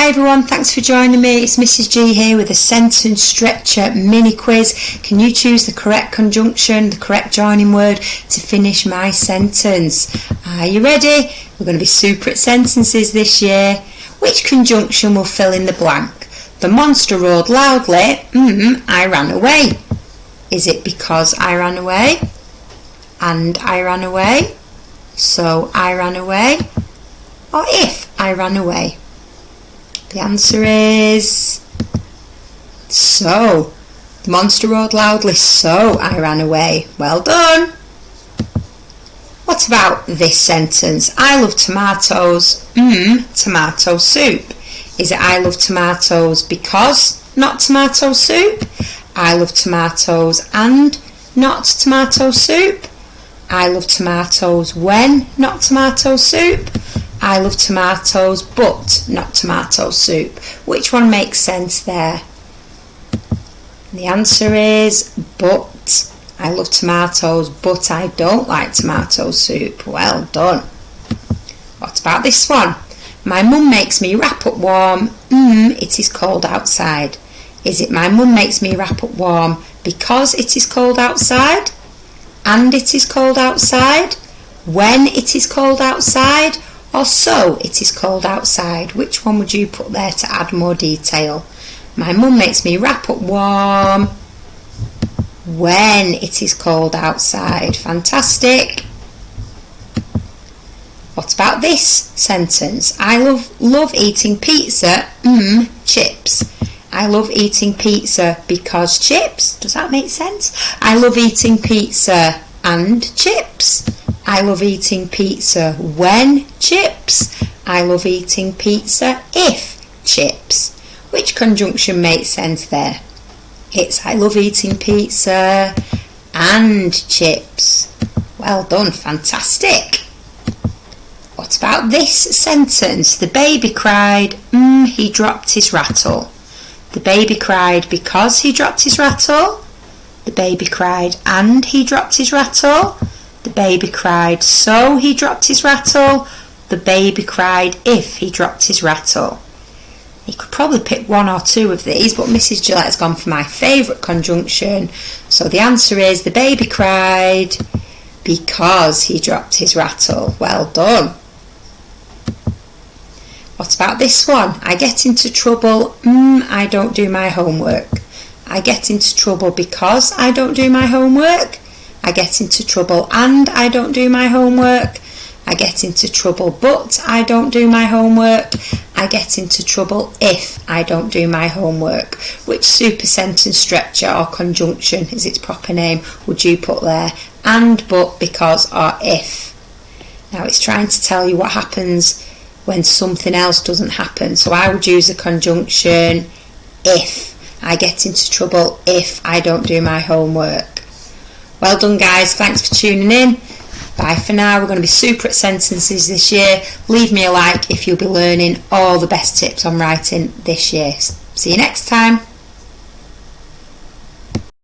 Hi everyone, thanks for joining me. It's Mrs G here with a sentence stretcher mini quiz. Can you choose the correct conjunction, the correct joining word to finish my sentence? Are you ready? We're going to be super at sentences this year. Which conjunction will fill in the blank? The monster roared loudly, I ran away. Is it because I ran away? And I ran away? So I ran away? Or if I ran away? The answer is so. The monster roared loudly, so I ran away. Well done. What about this sentence? I love tomatoes, tomato soup. Is it I love tomatoes because not tomato soup? I love tomatoes and not tomato soup? I love tomatoes when not tomato soup? I love tomatoes but not tomato soup. Which one makes sense there? The answer is but. I love tomatoes but I don't like tomato soup. Well done. What about this one? My mum makes me wrap up warm. It is cold outside. Is it my mum makes me wrap up warm because it is cold outside? And it is cold outside? When it is cold outside? Or so it is cold outside? Which one would you put there to add more detail? My mum makes me wrap up warm when it is cold outside. Fantastic. What about this sentence? I love eating pizza, chips. I love eating pizza because chips. Does that make sense? I love eating pizza and chips. I love eating pizza when chips. I love eating pizza if chips. Which conjunction makes sense there? It's I love eating pizza and chips. Well done, fantastic. What about this sentence? The baby cried, he dropped his rattle. The baby cried because he dropped his rattle. The baby cried and he dropped his rattle. The baby cried so he dropped his rattle. The baby cried if he dropped his rattle. You could probably pick one or two of these, but Mrs Gillette has gone for my favourite conjunction. So the answer is the baby cried because he dropped his rattle. Well done. What about this one? I get into trouble, I don't do my homework. I get into trouble because I don't do my homework. I get into trouble and I don't do my homework. I get into trouble but I don't do my homework. I get into trouble if I don't do my homework. Which super sentence stretcher or conjunction is its proper name would you put there? And, but, because or if. Now it's trying to tell you what happens when something else doesn't happen. So I would use a conjunction if. I get into trouble if I don't do my homework. Well done guys, thanks for tuning in. Bye for now. We're going to be super at sentences this year. Leave me a like if you'll be learning all the best tips on writing this year. See you next time.